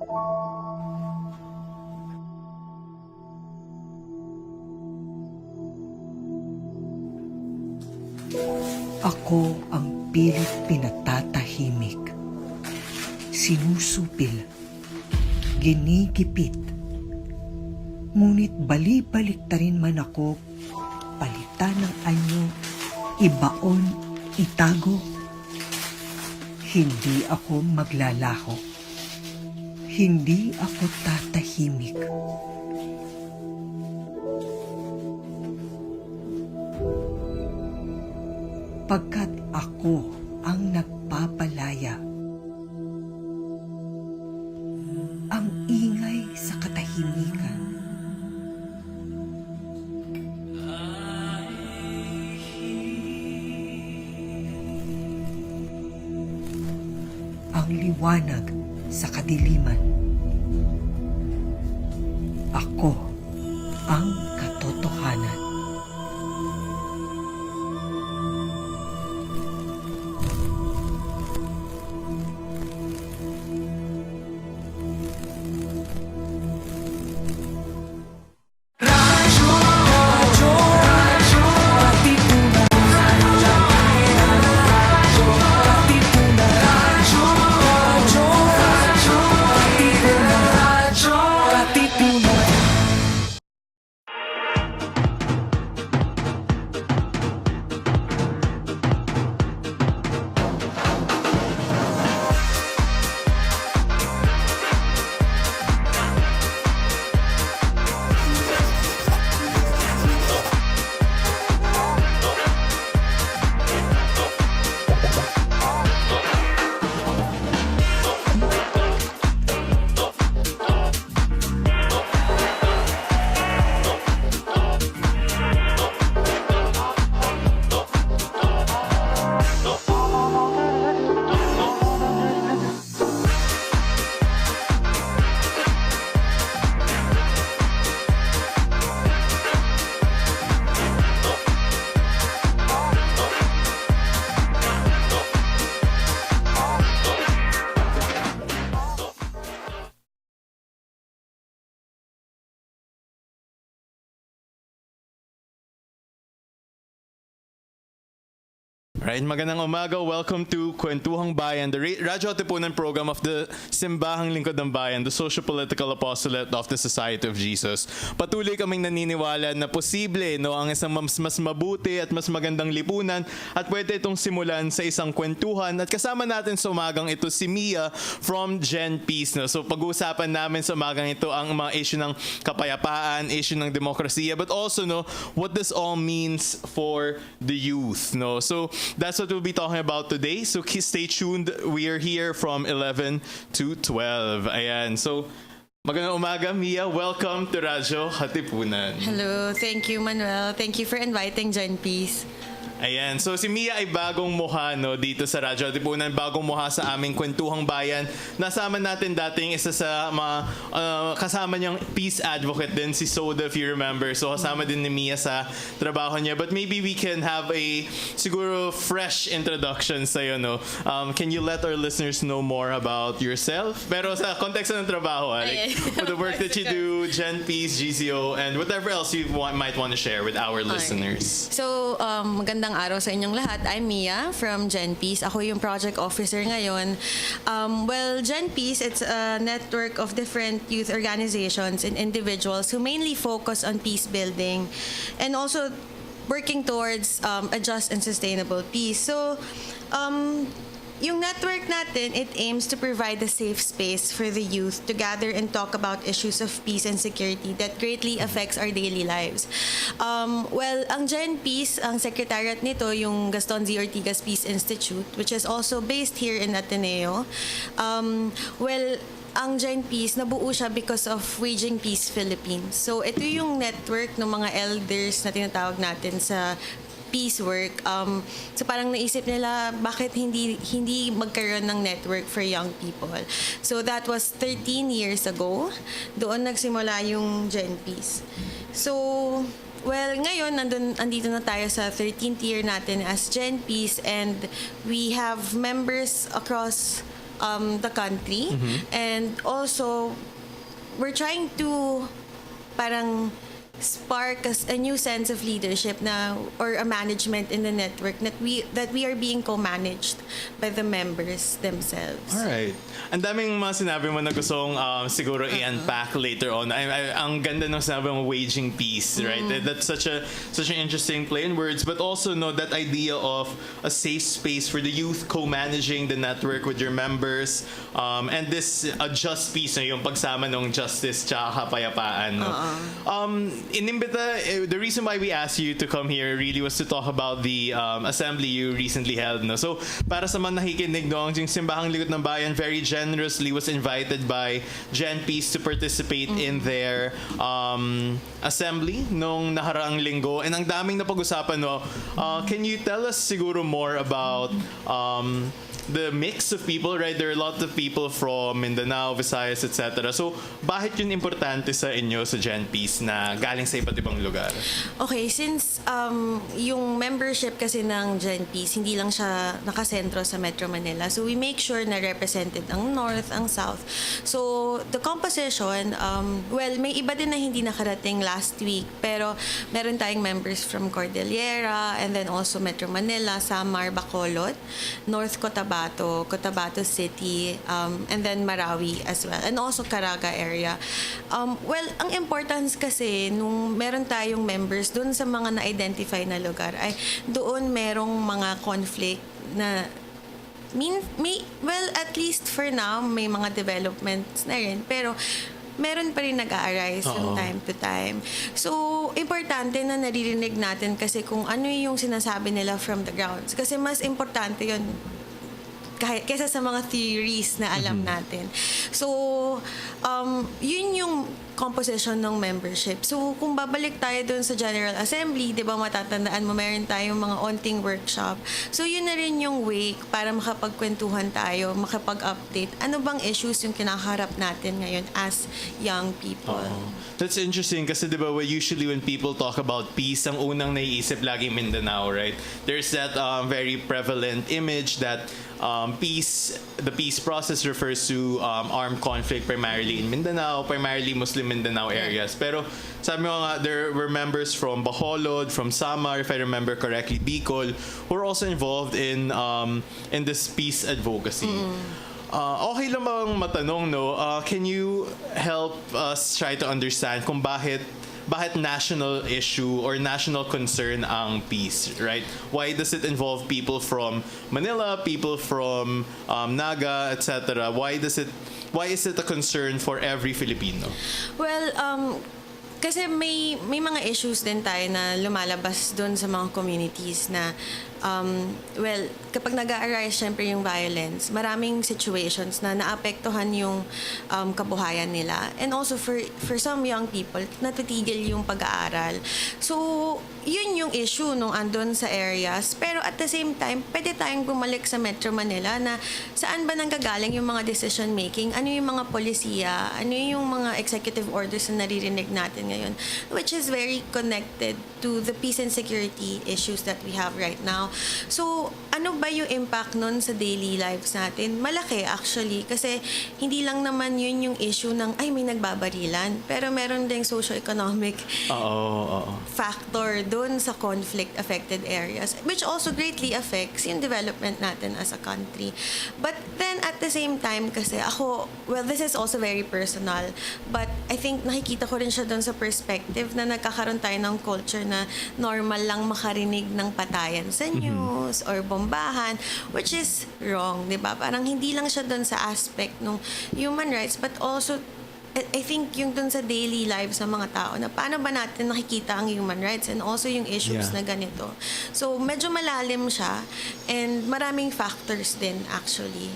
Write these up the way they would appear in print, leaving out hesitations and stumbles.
Ako ang pilit pinatatahimik, sinusupil, ginigipit. Ngunit bali-baliktarin man ako, palitan ng anyo, ibaon, itago. Hindi ako maglalaho. Hindi ako tatahimik. Pagkat ako ang nagpapalaya. Ang ingay sa katahimikan. Ang liwanag sa kadiliman. Ako ang katotohanan. Right, magandang umaga. Welcome to Kuwentuhang Bayan, the Radyo Katipunan program of the Simbahang Lingkod ng Bayan, the social-political apostolate of the Society of Jesus. Patuloy kaming naniniwala na posible ang isang mas mabuti at mas magandang lipunan at pwede itong simulan sa isang kwentuhan. At kasama natin sa umagang ito si Mia from GenPeace. So pag-uusapan namin sa umagang ito ang mga issue ng kapayapaan, issue ng demokrasiya, but also what this all means for the youth. So that's what we'll be talking about today. So stay tuned. We are here from 11 to 12. Ayan. So magandang umaga, Mia. Welcome to Radyo Katipunan. Hello. Thank you, Manuel. Thank you for inviting GenPeace. Ayan. So si Mia ay bagong mukha dito sa Radyo Katipunan, bagong mukha sa aming Kuwentuhang Bayan. Nasama natin dating isa sa mga kasama niyang peace advocate din, si Soda, if you remember. So kasama din ni Mia sa trabaho niya. But maybe we can have a siguro fresh introduction sa'yo. Can you let our listeners know more about yourself? Pero sa context ng trabaho, like the work that you do, GenPeace, GCO, and whatever else you might want to share with our listeners. So, magandang araw sa inyong lahat. I'm Mia from GenPeace. Ako yung project officer ngayon. Well, GenPeace, it's a network of different youth organizations and individuals who mainly focus on peace building and also working towards a just and sustainable peace. So, yung network natin, it aims to provide a safe space for the youth to gather and talk about issues of peace and security that greatly affects our daily lives. Well, ang GenPeace, ang secretariat nito, yung Gaston Z. Ortigas Peace Institute, which is also based here in Ateneo. Well, ang GenPeace, nabuo siya because of Waging Peace Philippines. So, ito yung network ng mga elders na tinatawag natin sa peace work. So parang naisip nila bakit hindi magkaroon ng network for young people. So that was 13 years ago. Doon nagsimula yung GenPeace. So well, ngayon andito na tayo sa 13th year natin as GenPeace, and we have members across the country. And also, we're trying to parang spark a new sense of leadership or a management in the network that we are being co-managed by the members themselves. Alright. Ang daming mga sinabi mo na gustong siguro i-unpack later on. Ang ganda ng sinabi mo, waging peace, right? That's such an interesting play in words, but also that idea of a safe space for the youth co-managing the network with your members, and this just peace, yung pagsama ng justice tsaka kapayapaan. No? The reason why we asked you to come here really was to talk about the assembly you recently held. No? So, para sa mga nakikinig, no, ang Simbahang Lingkod ng Bayan very generously was invited by GenPeace to participate in their assembly nung nakaraang linggo. And ang daming napag-usapan, no? Can you tell us siguro more about the mix of people, right? There are a lot of people from Mindanao, Visayas, etc. So, bakit yun importante sa inyo sa GenPeace na galing sa iba't ibang lugar? Okay, since yung membership kasi ng GenPeace, hindi lang siya nakasentro sa Metro Manila. So, we make sure na represented ang North, ang South. So, the composition, may iba din na hindi nakarating last week. Pero, meron tayong members from Cordillera, and then also Metro Manila, Samar, Bacolod, North Cotabato City, and then Marawi as well, and also Caraga area. Ang importance kasi nung meron tayong members doon sa mga na-identify na lugar ay doon merong mga conflict na at least for now may mga developments na rin, pero meron pa rin nag-a-arise from time to time. So, importante na naririnig natin kasi kung ano yung sinasabi nila from the grounds. Kasi mas importante yun kaysa sa mga theories na alam natin. So, yun yung composition ng membership. So, kung babalik tayo dun sa General Assembly, di ba matatandaan mo, meron tayong mga onting workshop. So, yun na rin yung way para makapagkwentuhan tayo, makapag-update. Ano bang issues yung kinakaharap natin ngayon as young people? That's interesting kasi di ba usually when people talk about peace, ang unang naiisip lagi Mindanao, right? There's that very prevalent image that the peace process refers to armed conflict primarily in Mindanao, primarily Muslim Mindanao areas. Pero sabi mo nga, there were members from Bacolod, from Samar, if I remember correctly, Bicol, who were also involved in this peace advocacy. Okay lang bang matanong, no? Can you help us try to understand kung bakit national issue or national concern ang peace, right? Why does it involve people from Manila, people from Naga, etc.? Why is it a concern for every Filipino? Well, kasi may mga issues din tayo na lumalabas doon sa mga communities na kapag nag-a-arise syempre yung violence, maraming situations na naapektuhan yung kabuhayan nila. And also for some young people, natitigil yung pag-aaral. So, yun yung issue nung andun sa areas. Pero at the same time, pwede tayong bumalik sa Metro Manila na saan ba nanggagaling yung mga decision making, ano yung mga polisiya, ano yung mga executive orders na naririnig natin ngayon, which is very connected to the peace and security issues that we have right now. So, ano ba yung impact nun sa daily lives natin? Malaki actually, kasi hindi lang naman yun yung issue ng may nagbabarilan, pero meron ding socio-economic factor doon sa conflict-affected areas, which also greatly affects yung development natin as a country. But then, at the same time, kasi ako, this is also very personal, but I think nakikita ko rin siya doon sa perspective na nagkakaroon tayo ng culture na normal lang makarinig ng patayan sa news or bombahan, which is wrong, di ba? Parang hindi lang siya doon sa aspect ng human rights, but also I think yung dun sa daily lives ng mga tao na paano ba natin nakikita ang human rights and also yung issues na ganito. So, medyo malalim siya and maraming factors din actually.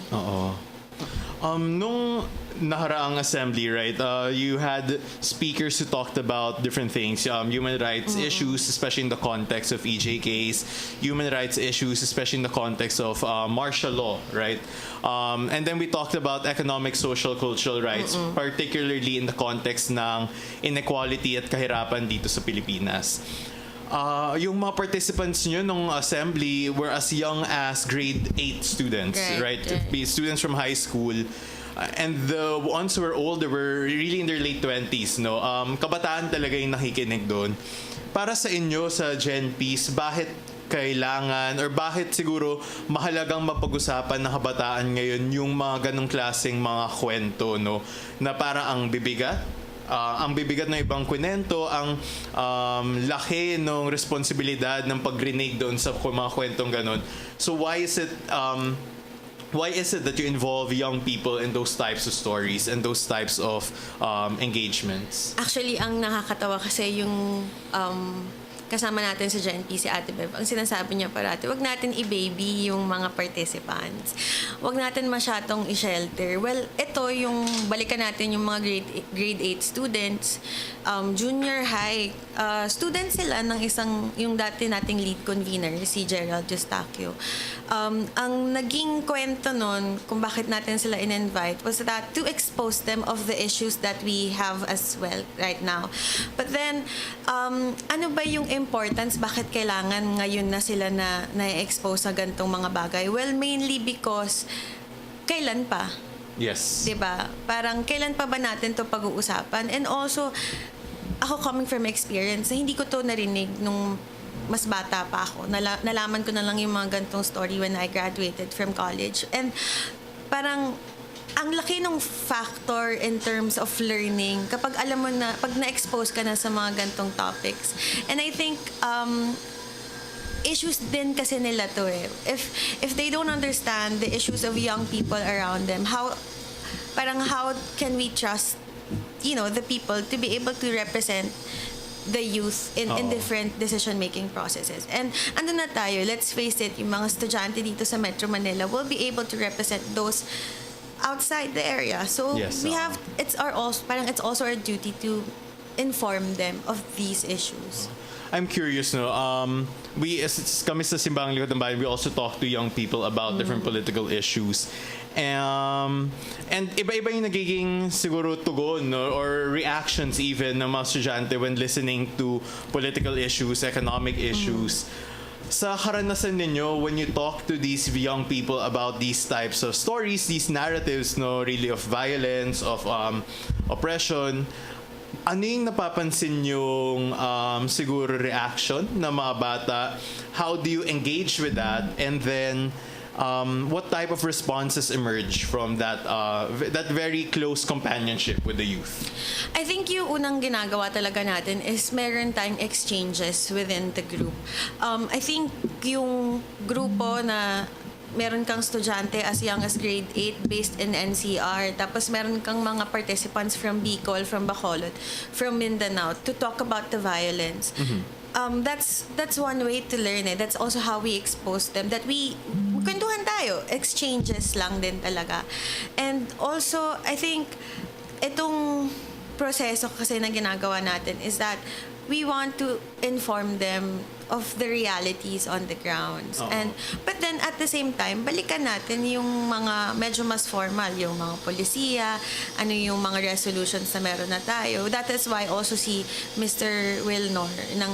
Nung nakaraang assembly, right, you had speakers who talked about different things, human rights issues, especially in the context of EJKs, human rights issues, especially in the context of martial law, right? And then we talked about economic, social, cultural rights, particularly in the context ng inequality at kahirapan dito sa Pilipinas. yung mga participants nyo nung assembly were as young as grade 8 students, right? Students from high school. And the ones who were older were really in their late 20s, no? Kabataan talaga yung nakikinig doon. Para sa inyo, sa GenPeace, bakit kailangan or bakit siguro mahalagang mapag-usapan ng kabataan ngayon yung mga ganong klaseng mga kwento, no? Na parang ang bibigat ng ibang kwento, ang laki ng responsibilidad ng pagrinig doon sa mga kwentong ganon. So why is it that you involve young people in those types of stories and those types of engagements? Actually, ang nakakatawa kasi yung kasama natin sa GenPeace, si Ate Bev, ang sinasabi niya parati, wag natin i-baby yung mga participants. Wag natin masyadong i-shelter. Well, ito yung balikan natin yung mga grade 8 students, junior high, students sila ng yung dati nating lead convener, si Gerald Justacchio. Ang naging kwento nun, kung bakit natin sila in-invite, was that to expose them of the issues that we have as well right now. But then, ano ba yung importance, bakit kailangan ngayon na sila na-expose sa gantong mga bagay? Well, mainly because kailan pa? Yes. Diba? Parang kailan pa ba natin to pag-uusapan? And also, ako coming from experience, hindi ko to narinig nung mas bata pa ako. Nalaman ko na lang yung mga gantong story when I graduated from college. And parang ang laki ng factor in terms of learning kapag alam mo na, pag na-expose ka na sa mga gantong topics. And I think, issues din kasi nila to eh. If they don't understand the issues of young people around them, how can we trust, the people to be able to represent the youth in different decision-making processes. And ano na tayo, let's face it, yung mga estudyante dito sa Metro Manila will be able to represent those outside the area. So yes, it's also our duty to inform them of these issues. I'm curious, no? Kami sa Simbahang Lingkod ng Bayan, we also talk to young people about different political issues. And iba-iba yung nagiging siguro tugon, no? Or reactions even ng mga estudyante when listening to political issues, economic issues. Sa karanasan ninyo, when you talk to these young people about these types of stories, these narratives, no, really of violence, of oppression, ano yung napapansin yung siguro reaction ng mga bata? How do you engage with that? And then, what type of responses emerge from that very close companionship with the youth? I think yung unang ginagawa talaga natin is meron tayong exchanges within the group. I think yung grupo na meron kang estudyante as young as grade 8 based in NCR, tapos meron kang mga participants from Bicol, from Bacolod, from Mindanao to talk about the violence. Mm-hmm. That's one way to learn it. That's also how we expose them. That we kwentuhan tayo, exchanges lang din talaga. And also, I think itong proseso kasi na ginagawa natin is that we want to inform them of the realities on the grounds. But then at the same time, balikan natin yung mga medyo mas formal, yung mga polisiya, ano yung mga resolutions na meron na tayo. That is why also si Mr. Wilnor ng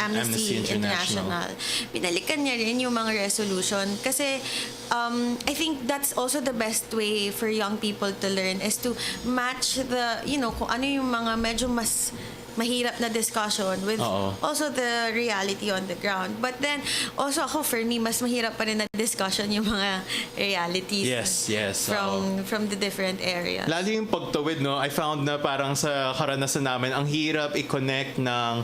Amnesty International, binalikan niya rin yung mga resolution kasi I think that's also the best way for young people to learn is to match the, kung ano yung mga medyo mas mahirap na discussion with also the reality on the ground. But then, also ako, for me, mas mahirap pa rin na discussion yung mga realities from the different areas. Lalo yung pagtawid, no? I found na parang sa karanasan namin, ang hirap i-connect ng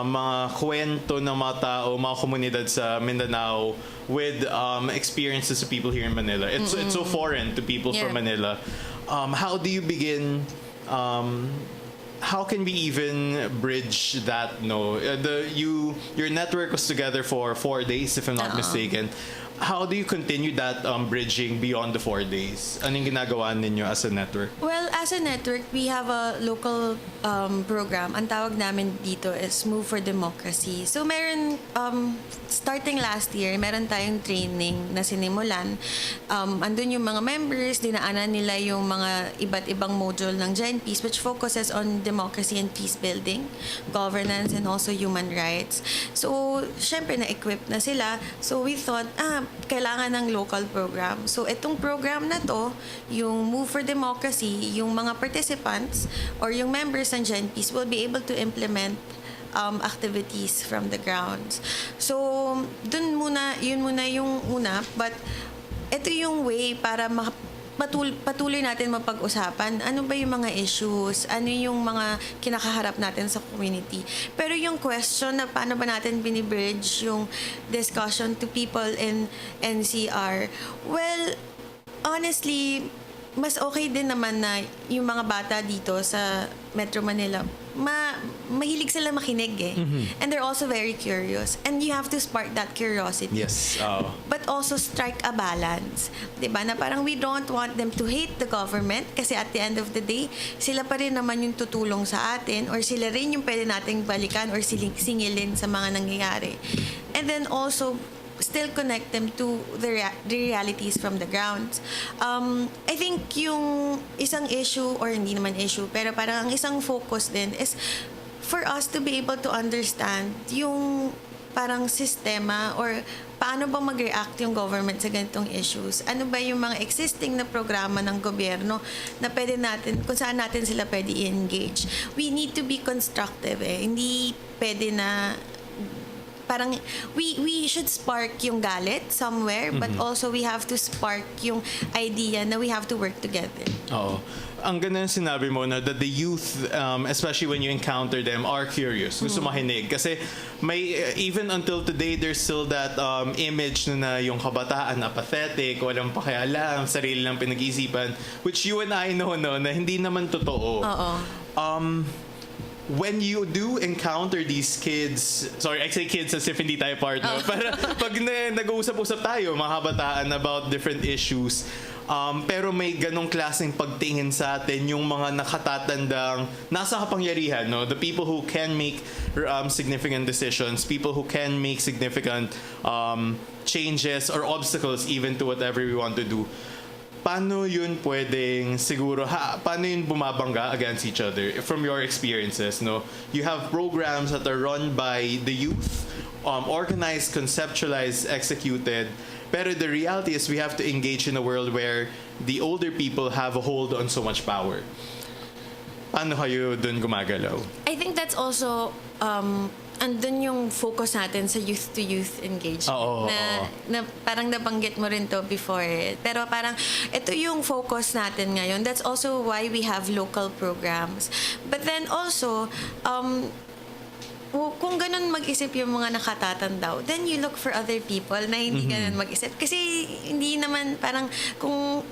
mga kwento ng mga tao, mga komunidad sa Mindanao with experiences of people here in Manila. It's so foreign to people from Manila. How do you begin... how can we even bridge that? No, your network was together for 4 days, if I'm not mistaken. how do you continue that bridging beyond the 4 days? Anong ginagawa ninyo as a network? Well, as a network, we have a local program. Ang tawag namin dito is Move for Democracy. So, meron, starting last year, meron tayong training na sinimulan. Andun yung mga members, dinaanan nila yung mga iba't ibang module ng GenPeace, which focuses on democracy and peace building, governance, and also human rights. So, syempre, na-equip na sila. So, we thought, kailangan ng local program. So, itong program na to, yung Move for Democracy, yung mga participants or yung members ng GenPeace will be able to implement activities from the grounds. So, yun muna yung una. But, ito yung way para patuloy natin mapag-usapan ano ba yung mga issues, ano yung mga kinakaharap natin sa community. Pero yung question na paano ba natin binibridge yung discussion to people in NCR, well, honestly, mas okay din naman na yung mga bata dito sa Metro Manila, mahilig sila makinig eh. And they're also very curious. And you have to spark that curiosity. Yes. But also strike a balance. Diba? Na parang we don't want them to hate the government kasi at the end of the day, sila pa rin naman yung tutulong sa atin or sila rin yung pwede nating balikan or singilin sa mga nangyayari. And then also, still connect them to the realities from the grounds. I think yung isang issue, or hindi naman issue, pero parang ang isang focus din is for us to be able to understand yung parang sistema or paano ba mag-react yung government sa ganitong issues. Ano ba yung mga existing na programa ng gobyerno na pwede natin, kung saan natin sila pwede i-engage. We need to be constructive eh. Hindi pwede na parang we should spark yung galit somewhere, but also we have to spark yung idea na we have to work together. Oo. Ang ganda ng sinabi mo na that the youth, especially when you encounter them, are curious. Gusto makinig. Kasi may, even until today, there's still that image na yung kabataan apathetic, walang pakialam, sarili lang pinag-isipan, which you and I know no, na hindi naman totoo. Oo. When you do encounter these kids, sorry, I say kids as if hindi tayo partner, pero pag nag-uusap-usap tayo, mga kabataan about different issues, pero may ganong klaseng pagtingin sa atin, yung mga nakatatandang nasa kapangyarihan, no? The people who can make significant decisions, people who can make significant changes or obstacles even to whatever we want to do. Paano yun pwedeng siguro, paano yun bumabangga against each other from your experiences, no? You have programs that are run by the youth, organized, conceptualized, executed, pero the reality is we have to engage in a world where the older people have a hold on so much power. Paano kayo dun gumagalaw? I think that's also andun yung focus natin sa youth-to-youth engagement. Na parang nabanggit mo rin to before. Pero parang ito yung focus natin ngayon. That's also why we have local programs. But then also, kung ganun mag-isip yung mga nakatatandaw, then you look for other people na hindi ganun mag-isip. Kasi hindi naman parang kung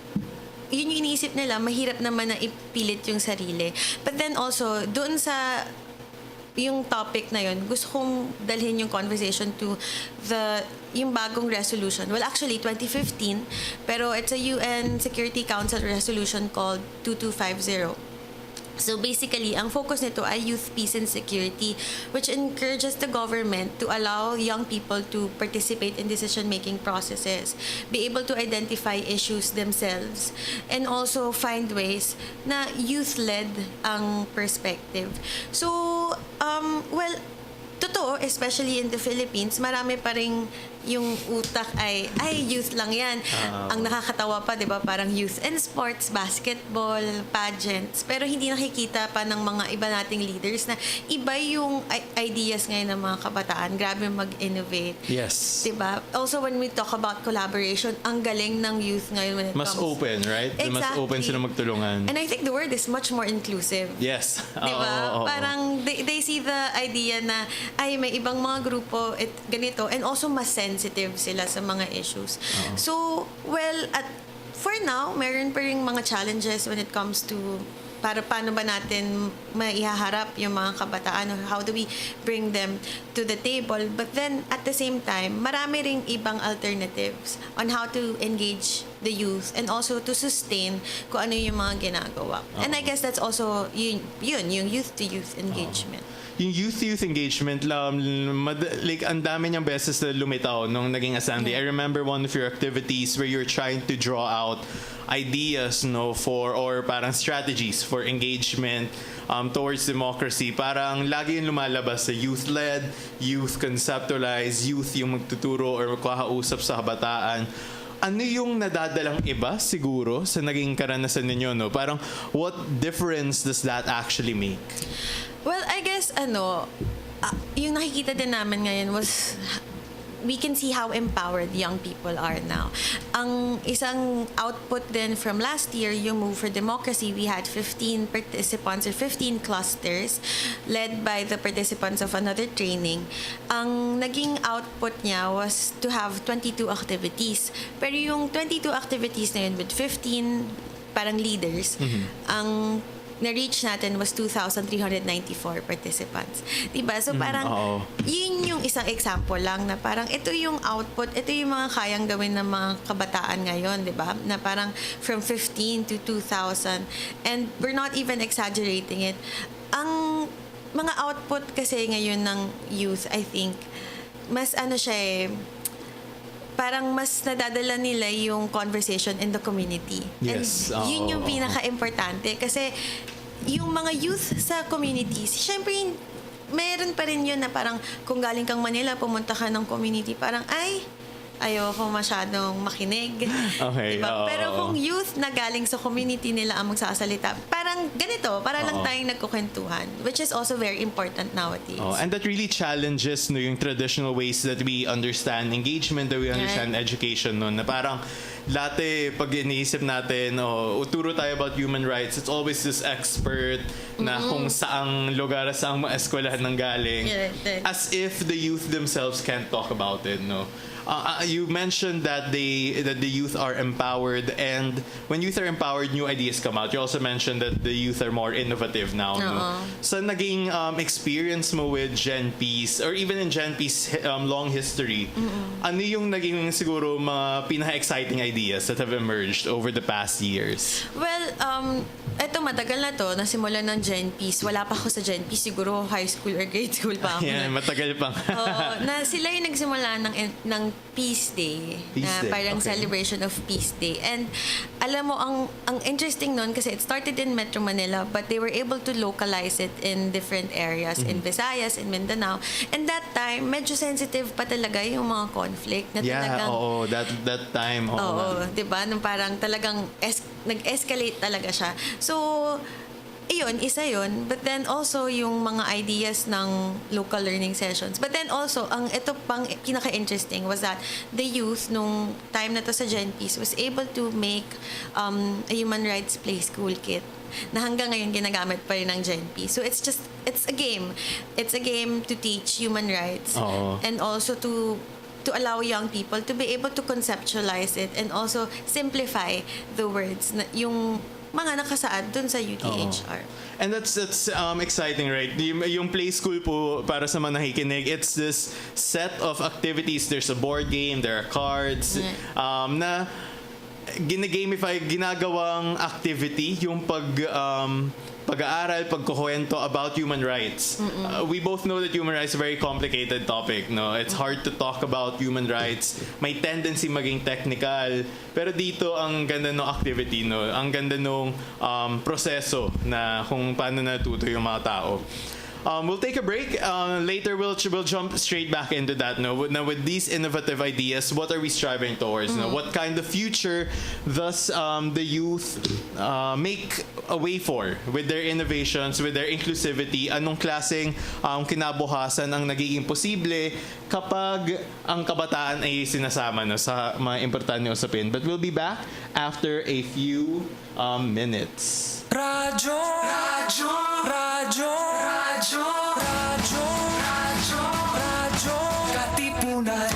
yun yung iniisip nila, mahirap naman na ipilit yung sarili. But then also, doon sa yung topic na yun, gusto kong dalhin yung conversation to yung bagong resolution. Well, actually, 2015, pero it's a UN Security Council resolution called 2250. So basically, ang focus nito ay youth, peace, and security, which encourages the government to allow young people to participate in decision-making processes, be able to identify issues themselves, and also find ways na youth-led ang perspective. So, well, totoo, especially in the Philippines, marami pa ring yung utak ay youth lang yan. Ang nakakatawa pa, di ba, parang youth and sports, basketball, pageants. Pero hindi nakikita pa ng mga iba nating leaders na iba yung ideas ngayon ng mga kabataan. Grabe mag-innovate. Yes. Di ba? Also, when we talk about collaboration, ang galing ng youth ngayon when it Mas comes... open, right? Exactly. Mas open sila magtulungan. And I think the word is much more inclusive. Yes. Di ba? Parang they see the idea na ay may ibang mga grupo ganito, and also mas sensitive sila sa mga issues. So, well, for now, meron pa rin mga challenges when it comes to para paano ba natin maihaharap yung mga kabataan, or how do we bring them to the table. But then at the same time, marami ring ibang alternatives on how to engage the youth and also to sustain kung ano yung mga ginagawa. And I guess that's also yung youth-to-youth engagement. Yung youth engagement, like ang dami niyang beses na lumitaw nung naging assembly. I remember one of your activities where you're trying to draw out ideas, or parang strategies for engagement towards democracy. Parang lagi yung lumalabas sa youth-led, youth conceptualized, youth yung magtuturo or magkakausap sa kabataan. Ano yung nadadalang iba siguro sa naging karanasan ninyo, no? Parang what difference does that actually make? Well, I guess, yung nakikita din namin ngayon was, we can see how empowered young people are now. Ang isang output din from last year, yung Move for Democracy, we had 15 participants or 15 clusters led by the participants of another training. Ang naging output niya was to have 22 activities. Pero yung 22 activities na yun with 15 parang leaders, ang na-reach natin was 2,394 participants. Diba? So parang, yun yung isang example lang na parang ito yung output, ito yung mga kayang gawin ng mga kabataan ngayon, diba? Na parang from 15 to 2,000. And we're not even exaggerating it. Ang mga output kasi ngayon ng youth, I think, mas parang mas nadadala nila yung conversation in the community. Yes. And yun yung pinaka-importante. Kasi yung mga youth sa communities, syempre meron pa rin yun na parang kung galing kang Manila, pumunta ka ng community, parang ayoko masyadong makinig. Okay. Diba? Pero kung youth na galing sa community nila ang magsasalita, parang ganito, para lang tayong nagkukwentuhan, which is also very important nowadays. And that really challenges yung traditional ways that we understand engagement, that we understand education, na parang dati pag iniisip natin, uturo tayo about human rights, it's always this expert na kung saang lugar, saang mga eskwelahan nang galing. As if the youth themselves can't talk about it, no? You mentioned that the youth are empowered, and when youth are empowered, new ideas come out. You also mentioned that the youth are more innovative now. No? Sa naging experience mo with GenPeace, or even in GenPeace long history, ano yung naging siguro mga pinaka-exciting ideas that have emerged over the past years? Well, eto matagal na to, nasimulan ng GenPeace. Wala pa ako sa GenPeace, siguro high school or grade school pa ako. Yeah, matagal pa. Na sila yung nagsimula ng Peace Day, na parang celebration of Peace Day. And alam mo, ang interesting nun kasi it started in Metro Manila, but they were able to localize it in different areas, in Visayas, in Mindanao. And that time, medyo sensitive pa talaga yung mga conflict na talagang... that time. Diba? Nung parang talagang nag-escalate talaga siya. So, isa yun. But then also yung mga ideas ng local learning sessions. But then also, ang ito pang pinaka-interesting was that the youth nung time na to sa GenPeace was able to make a human rights play school kit na hanggang ngayon ginagamit pa rin ng GenPeace. So it's a game. It's a game to teach human rights and also to allow young people to be able to conceptualize it and also simplify the words na yung mga nakasaad dun sa UTHR. And that's exciting, right? Yung play school po, para sa mga nakikinig, it's this set of activities. There's a board game, there are cards, na ginagamify, ginagawang activity yung pag-aaral, pagkukwento about human rights. We both know that human rights is a very complicated topic. No, it's hard to talk about human rights. May tendency maging technical. Pero dito ang ganda ng activity, no, ang ganda ng proseso na kung paano natuto yung mga tao. We'll take a break. Later, we'll jump straight back into that. Now, with these innovative ideas, what are we striving towards? What kind of future does the youth make a way for with their innovations, with their inclusivity? Anong klaseng kinabukasan ang nagiging posible kapag ang kabataan ay sinasama sa mga importante usapin? But we'll be back after a few minutes. Radyo Katipunan. Radyo Katipunan.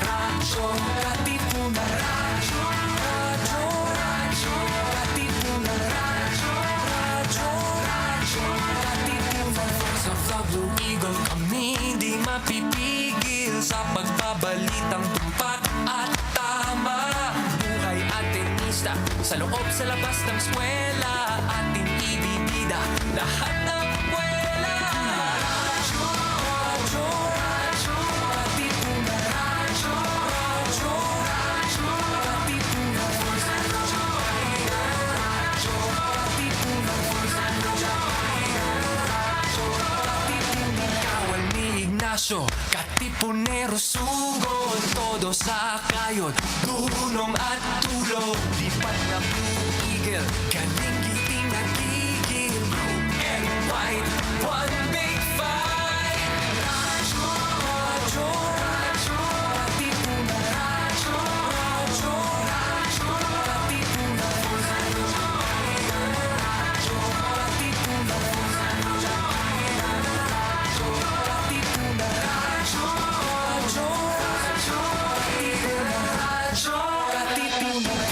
Radyo Katipunan. Blue Eagle kami di mapipigil sa pagbabalitang tumpak at tama. Buhay at tenista sa loob sa labas ng eskwela, ating ibibida lahat ng kwela. Radyo, radyo, radyo, Katipunan. Radyo, radyo, radyo, Katipunan. Radyo, radyo, Katipunan. Kawal ni Ignacio, Katipunero sugod, todo sa kayon, tulong at tulog. Lipat na Blue Eagle, kaning giting nagigil. Blue and white, one big fight. Radyo, radyo, radyo, Katipunan. Radyo, radyo, radyo, Katipunan. Radyo, radyo, Katipunan. Radyo, radyo, Katipunan. Radyo, radyo, radyo, Katipunan.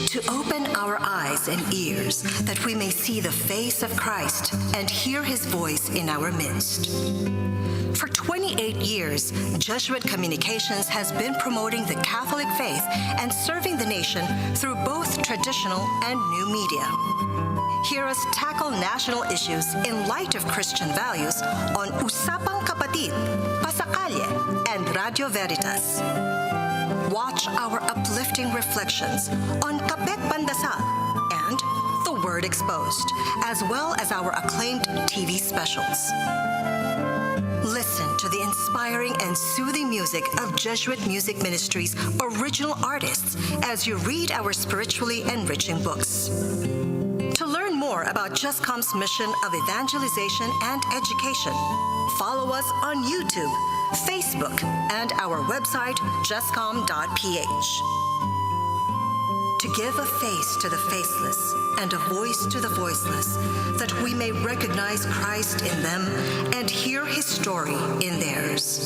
To open our eyes and ears that we may see the face of Christ and hear his voice in our midst. For 28 years, Jesuit Communications has been promoting the Catholic faith and serving the nation through both traditional and new media. Hear us tackle national issues in light of Christian values on Usapang Kapatid, Pasakalye, and Radio Veritas. Watch our uplifting reflections on Kapet Pandasal and The Word Exposed, as well as our acclaimed TV specials. Listen to the inspiring and soothing music of Jesuit Music Ministry's original artists as you read our spiritually enriching books. To learn more about JustCom's mission of evangelization and education, follow us on YouTube, Facebook, and our website, justcom.ph. To give a face to the faceless and a voice to the voiceless, that we may recognize Christ in them and hear his story in theirs.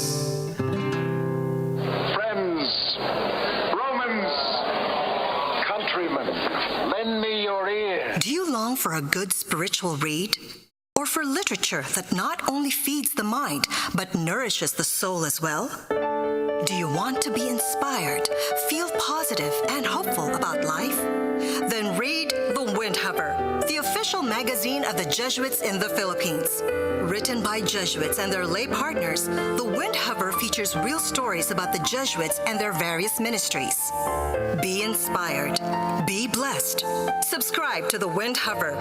Friends, Romans, countrymen, lend me your ear. Do you long for a good spiritual read? Or for literature that not only feeds the mind, but nourishes the soul as well? Do you want to be inspired, feel positive and hopeful about life? Then read The Windhover, the official magazine of the Jesuits in the Philippines. Written by Jesuits and their lay partners, The Windhover features real stories about the Jesuits and their various ministries. Be inspired. Be blessed. Subscribe to The Windhover.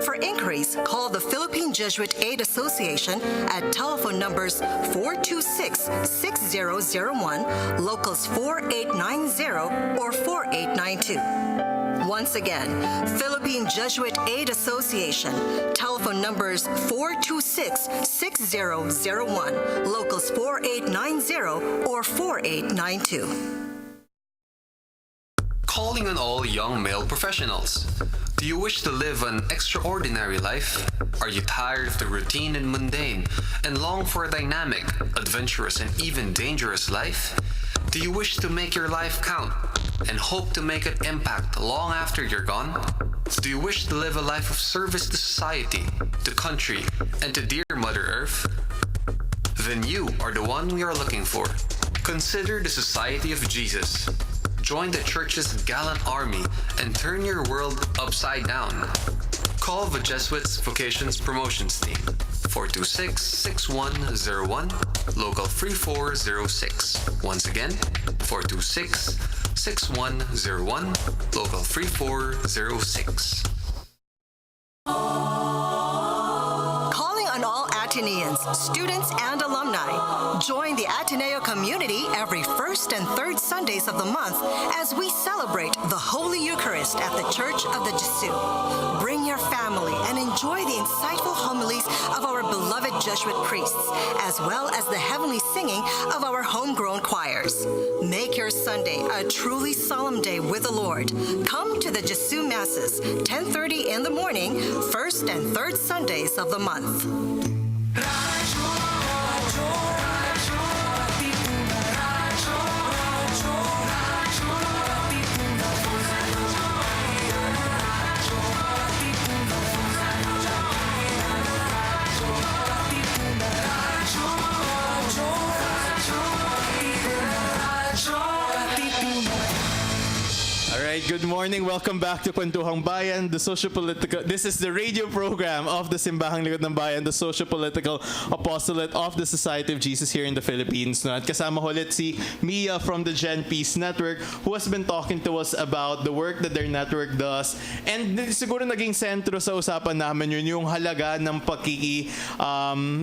For inquiries, call the Philippine Jesuit Aid Association at telephone numbers 426-6001, locals 4890 or 4892. Once again, Philippine Jesuit Aid Association, telephone numbers 426-6001, locals 4890 or 4892. Calling on all young male professionals. Do you wish to live an extraordinary life? Are you tired of the routine and mundane and long for a dynamic, adventurous, and even dangerous life? Do you wish to make your life count and hope to make an impact long after you're gone? Do you wish to live a life of service to society, to country, and to dear Mother Earth? Then you are the one we are looking for. Consider the Society of Jesus. Join the Church's gallant army and turn your world upside down. Call the Jesuits Vocations Promotions Team, 426-6101, local 3406. Once again, 426-6101, local 3406. Calling on all Ateneans, students, and alumni. Join the Ateneo community every first and third Sundays of the month as we celebrate the Holy Eucharist at the Church of the Jesu. Bring your family and enjoy the insightful homilies of our beloved Jesuit priests, as well as the heavenly singing of our homegrown choirs. Make your Sunday a truly solemn day with the Lord. Come to the Jesu Masses, 10:30 in the morning, first and third Sundays of the month. Good morning. Welcome back to Kuwentuhang Bayan, the socio-political. This is the radio program of the Simbahang Lingkod ng Bayan, the socio-political apostolate of the Society of Jesus here in the Philippines. No? At kasama ko ulit si Mia from the GenPeace network, who has been talking to us about the work that their network does. And siguro naging sentro sa usapan namin yun, yung halaga ng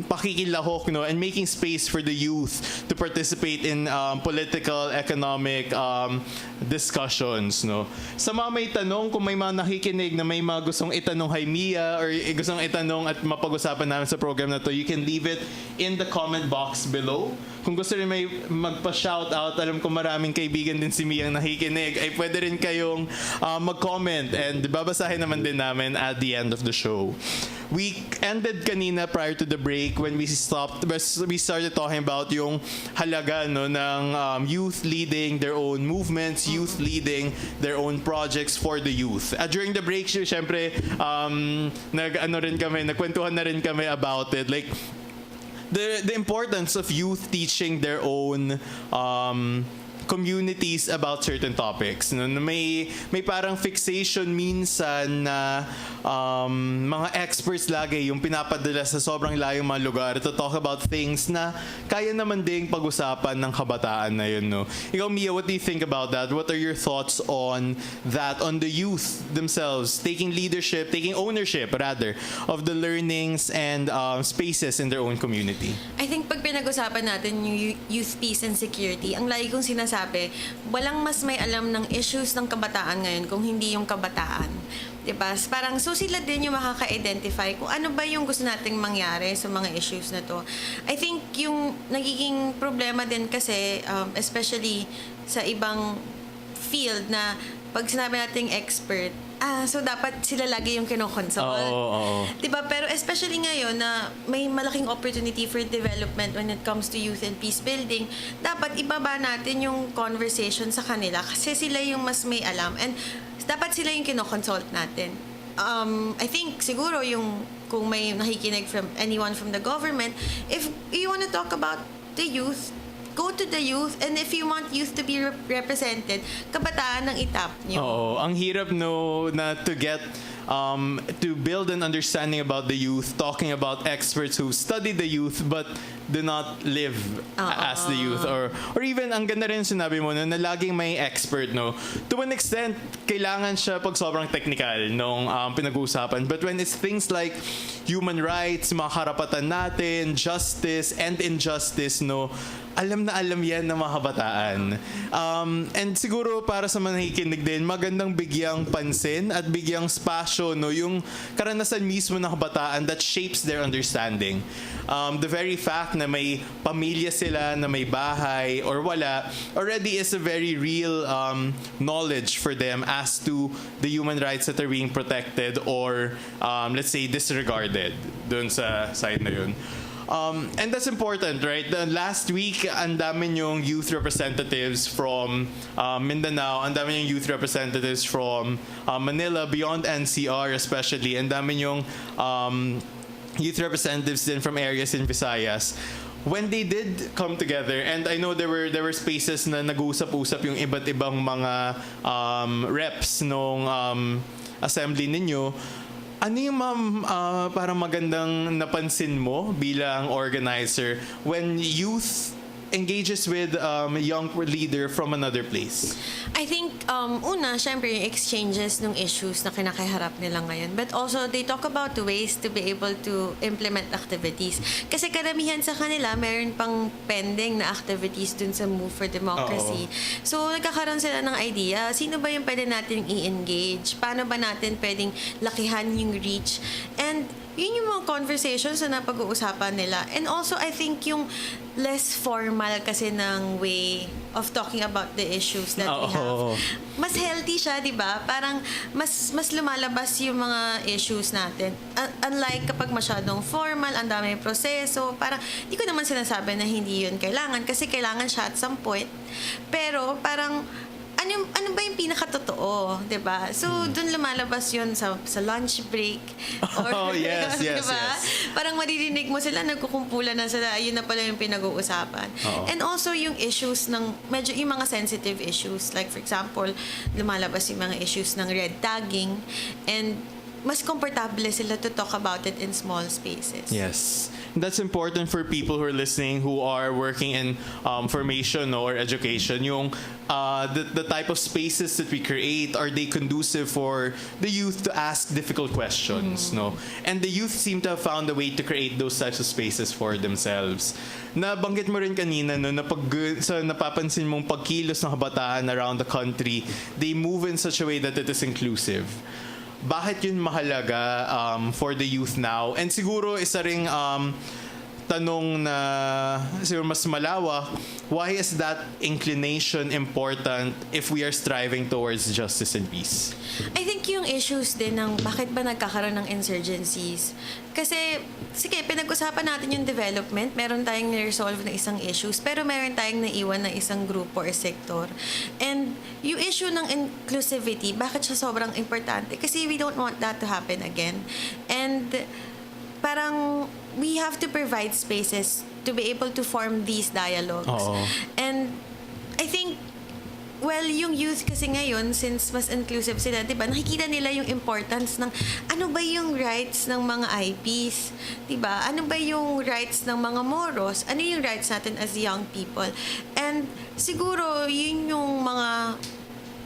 pakikilahok, no? And making space for the youth to participate in political, economic discussions, no? Sa mga may tanong, kung may mga nakikinig na may mga gustong itanong kay Mia or gustong itanong at mapag-usapan namin sa program na to, you can leave it in the comment box below. Kung gusto rin may magpa-shoutout, alam ko maraming kaibigan din si Mia ang nakikinig, ay pwede rin kayong mag-comment and babasahin naman din namin at the end of the show. We ended kanina prior to the break when we started talking about yung halaga, no, ng youth leading their own movements, youth leading their own projects for the youth. At during the break, syempre, nagkwentuhan na rin kami about it. Like, the importance of youth teaching their own communities about certain topics. No? May parang fixation minsan na mga experts lagi yung pinapadala sa sobrang layong mga lugar to talk about things na kaya naman ding pag-usapan ng kabataan na yun. No? Ikaw, Mia, what do you think about that? What are your thoughts on that, on the youth themselves, taking leadership, taking ownership, rather, of the learnings and spaces in their own community? I think pag pinag-usapan natin yung youth peace and security, ang lagi kong sinasabi, walang mas may alam ng issues ng kabataan ngayon kung hindi yung kabataan. Diba? Parang so sila din yung makaka-identify kung ano ba yung gusto nating mangyari sa mga issues na to. I think yung nagiging problema din kasi, especially sa ibang field na pag sinabi nating expert, so dapat sila lagi yung kinokonsult. Diba? Pero especially ngayon na may malaking opportunity for development when it comes to youth and peace building, dapat ibaba natin yung conversation sa kanila kasi sila yung mas may alam and dapat sila yung kinokonsult natin. I think siguro yung kung may nakikinig from anyone from the government, if you want to talk about the youth, go to the youth, and if you want youth to be represented, kabataan ang itap nyo. Oo, ang hirap na to get to build an understanding about the youth, talking about experts who study the youth but do not live as the youth, or even ang ganda rin sinabi mo na laging may expert, no, to an extent kailangan siya pag sobrang technical nung pinag-uusapan, but when it's things like human rights, mga karapatan natin, justice and injustice, no, alam na alam yan ng mga kabataan. And siguro para sa mga nakikinig din, magandang bigyang pansin at bigyang spasyo, no, yung karanasan mismo ng kabataan that shapes their understanding. The very fact na may pamilya sila, na may bahay or wala, already is a very real knowledge for them as to the human rights that are being protected or let's say disregarded dun sa side na yun. And that's important, right? Last week, ang dami yung youth representatives from Mindanao, ang dami yung youth representatives from Manila, beyond NCR especially, ang dami yung youth representatives din from areas in Visayas. When they did come together, and I know there were spaces na nag-uusap-usap yung iba't ibang mga reps nung assembly ninyo, ano yung parang magandang napansin mo bilang organizer when youth engages with a young leader from another place? I think, una, syempre yung exchanges ng issues na kinakaharap nila ngayon. But also, they talk about the ways to be able to implement activities. Kasi karamihan sa kanila, meron pang pending na activities dun sa Move for Democracy. So, nagkakaroon sila ng idea, sino ba yung pwede natin i-engage? Paano ba natin pwedeng lakihan yung reach? And yun yung mga conversations na napag-uusapan nila. And also, I think yung less formal kasi ng way of talking about the issues that we have. Mas healthy siya, di ba? Parang mas lumalabas yung mga issues natin. Unlike kapag masyadong formal, ang dami proseso, parang di ko naman sinasabi na hindi yun kailangan kasi kailangan siya at some point. Pero parang ano ba yung pinakatotoo, 'di ba? So doon lumalabas 'yon sa lunch break Oh, yes, yes, 'di ba? yes. Parang maririnig mo sila nagkukumpulan na sila, ayun na pala yung pinag-uusapan. Oo. And also yung issues ng medyo yung mga sensitive issues, like for example, lumalabas yung mga issues ng red tagging, and mas komportable sila to talk about it in small spaces. Yes. That's important for people who are listening who are working in formation or education. Yung the type of spaces that we create, are they conducive for the youth to ask difficult questions, no? And the youth seem to have found a way to create those types of spaces for themselves. Nabanggit mo rin kanina, no, na sa napapansin mong pagkilos ng kabataan around the country, they move in such a way that it is inclusive. Bakit yun mahalaga for the youth now? And siguro isa ring tanong na siguro mas malawak, why is that inclination important if we are striving towards justice and peace? I think yung issues din ng bakit ba nagkakaroon ng insurgencies. Kasi, sige, pinag-usapan natin yung development, meron tayong ni-resolve na isang issues, pero meron tayong naiwan na isang grupo or sektor. And yung issue ng inclusivity, bakit siya sobrang importante? Kasi we don't want that to happen again. And parang we have to provide spaces to be able to form these dialogues. Oo. And I think, well, yung youth kasi ngayon, since mas inclusive sila, di ba, nakikita nila yung importance ng ano ba yung rights ng mga IPs, di ba? Ano ba yung rights ng mga moros? Ano yung rights natin as young people? And siguro, yun yung mga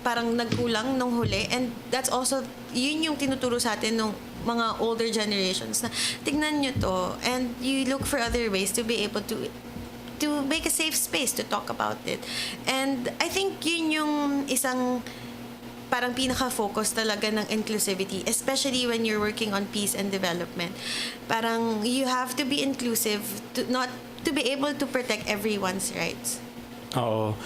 parang nagkulang nung huli, and that's also, yun yung tinuturo sa atin nung mga older generations na tignan nyo to, and you look for other ways to be able to make a safe space to talk about it. And I think yun yung isang parang pinaka-focus talaga ng inclusivity, especially when you're working on peace and development. Parang you have to be inclusive to be able to protect everyone's rights. Oo.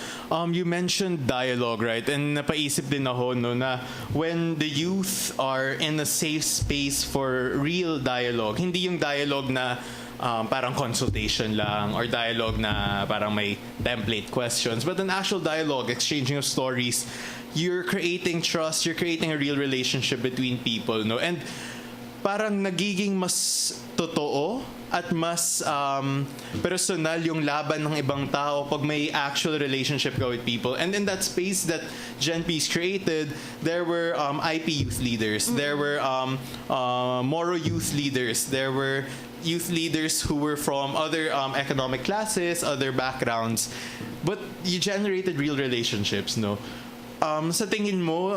You mentioned dialogue, right? And napaisip din ako, no, na when the youth are in a safe space for real dialogue, hindi yung dialogue na parang consultation lang or dialogue na parang may template questions, but an actual dialogue, exchanging of stories, you're creating trust, you're creating a real relationship between people, no? And parang nagiging mas totoo at mas personal yung laban ng ibang tao pag may actual relationship ka with people. And in that space that GenPeace created, there were IP youth leaders, there were Moro youth leaders, there were youth leaders who were from other economic classes, other backgrounds. But you generated real relationships, no? Sa tingin mo,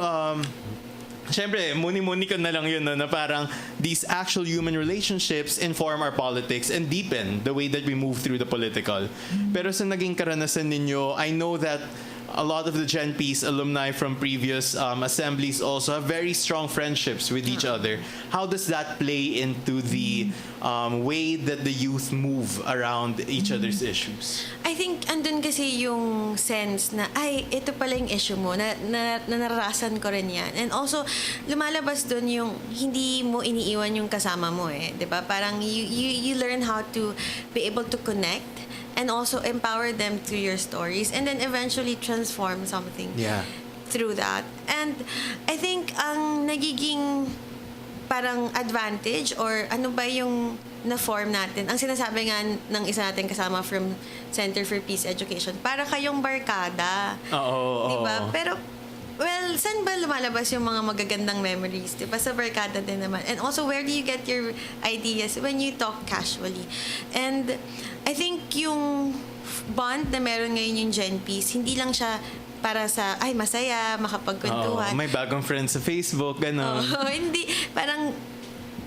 siyempre, muni-muni ka na lang yun, no, na parang these actual human relationships inform our politics and deepen the way that we move through the political. Pero sa naging karanasan ninyo, I know that a lot of the GenPeace alumni from previous assemblies also have very strong friendships with each other. How does that play into the way that the youth move around each other's issues? I think andun kasi yung sense na, ay, ito pala yung issue mo, na nararasan ko rin yan. And also, lumalabas dun yung hindi mo iniiwan yung kasama mo eh. 'Di ba? Parang you learn how to be able to connect and also empower them through your stories, and then eventually transform something through that. And I think ang nagiging parang advantage or ano ba yung na-form natin, ang sinasabi nga ng isa natin kasama from Center for Peace Education, para kayong barkada. Oo. Diba? Pero well, saan ba lumalabas yung mga magagandang memories? Diba? Sa barkada din naman. And also, where do you get your ideas? When you talk casually. And I think yung bond na meron ngayon yung GenPeace, hindi lang siya para sa, ay, masaya, makapagkwentuhan. May bagong friends sa Facebook, gano'n. Hindi. Parang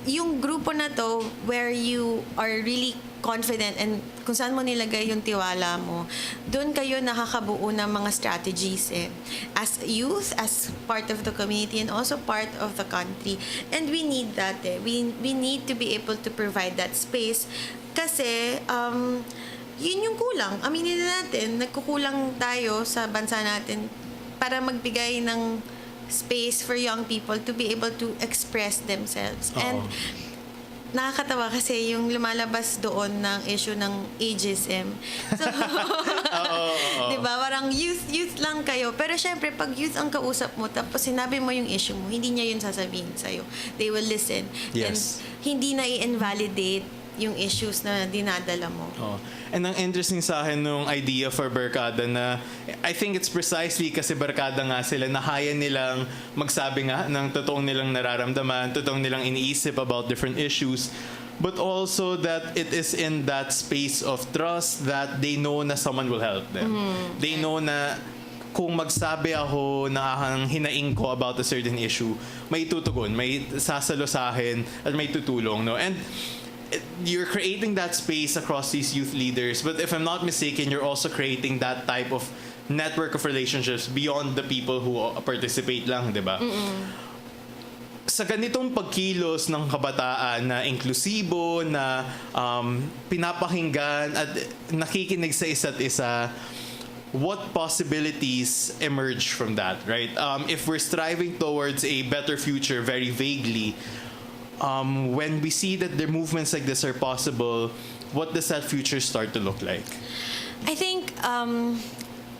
yung grupo na to where you are really confident and kung saan mo nilagay yung tiwala mo, doon kayo nakakabuo ng mga strategies eh. As youth, as part of the community, and also part of the country. And we need that eh. We need to be able to provide that space kasi yun yung kulang. Aminin na natin, nagkukulang tayo sa bansa natin para magbigay ng space for young people to be able to express themselves. And nakakatawa kasi yung lumalabas doon ng issue ng ageism. So, di ba? Parang youth lang kayo. Pero syempre, pag youth ang kausap mo, tapos sinabi mo yung issue mo, hindi niya yun sasabihin sa'yo. They will listen. Yes. And hindi na i-invalidate yung issues na dinadala mo. Oh. And ang interesting sa akin nung idea for barkada na I think it's precisely kasi barkada nga sila na kaya nilang magsabi nga ng totoong nilang nararamdaman, totoong nilang iniisip about different issues, but also that it is in that space of trust that they know na someone will help them. They know na kung magsabi ako na ang hinaing ko about a certain issue, may tutugon, may sasalo sa akin at may tutulong, no? And you're creating that space across these youth leaders, but if I'm not mistaken, you're also creating that type of network of relationships beyond the people who participate lang, di ba? Sa ganitong pagkilos ng kabataan na inklusibo, na pinapakinggan at nakikinig sa isa't isa, what possibilities emerge from that, right? If we're striving towards a better future very vaguely, when we see that the movements like this are possible, what does that future start to look like? I think,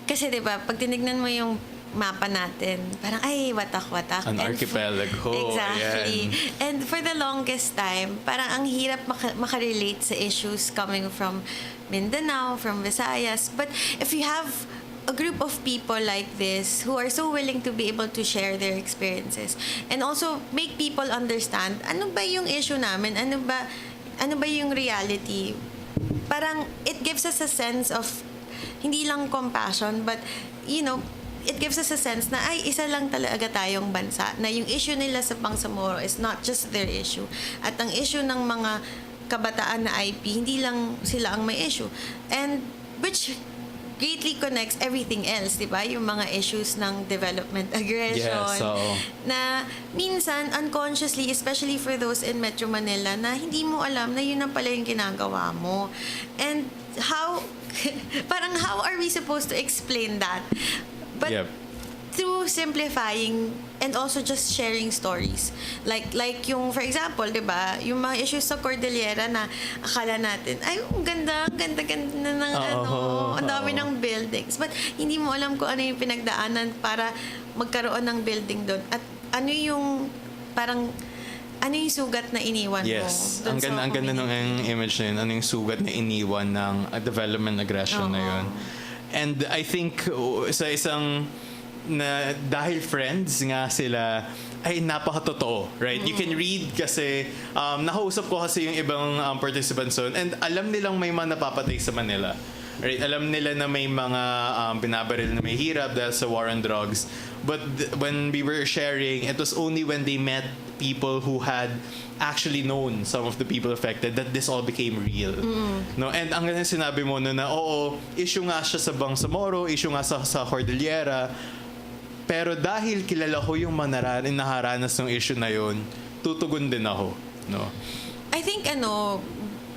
kasi diba, pag tinignan mo yung mapa natin, parang, ay, watak-watak. An archipelago. Exactly. Ayan. And for the longest time, parang ang hirap makarelate sa issues coming from Mindanao, from Visayas. But if you have a group of people like this who are so willing to be able to share their experiences and also make people understand ano ba yung issue namin, ano ba yung reality, parang it gives us a sense of hindi lang compassion, but you know, it gives us a sense na ay isa lang talaga tayong bansa, na yung issue nila sa Bangsamoro is not just their issue, at ang issue ng mga kabataan na IP, hindi lang sila ang may issue, and which greatly connects everything else, di ba? Yung mga issues ng development aggression. Yes, oo. Na minsan, unconsciously, especially for those in Metro Manila, na hindi mo alam na yun na pala yung ginagawa mo. And how, parang how are we supposed to explain that? But Yep. through simplifying and also just sharing stories. Like yung, for example, di ba, yung mga issues sa Cordillera na akala natin, ay, ang ganda ng ang dami ng buildings. But hindi mo alam kung ano yung pinagdaanan para magkaroon ng building doon. At ano yung, parang, ano yung sugat na iniwan Yes. mo? Ang ganda nung image na yun. Ano yung sugat na iniwan ng development aggression na yun. And I think sa isang na dahil friends nga sila, ay napakatotoo, right? You can read kasi nakausap ko kasi yung ibang participants doon, and alam nilang may mga napapatay sa Manila, right? Alam nila na may mga binabaril na may hirap dahil sa war on drugs, but when we were sharing, it was only when they met people who had actually known some of the people affected that this all became real. No, and ang ganun sinabi mo no, na oo, issue nga siya sa Bangsamoro, issue nga sa Cordillera, pero dahil kilala ko yung nakaranas ng issue na yun, tutugon din ako, no? I think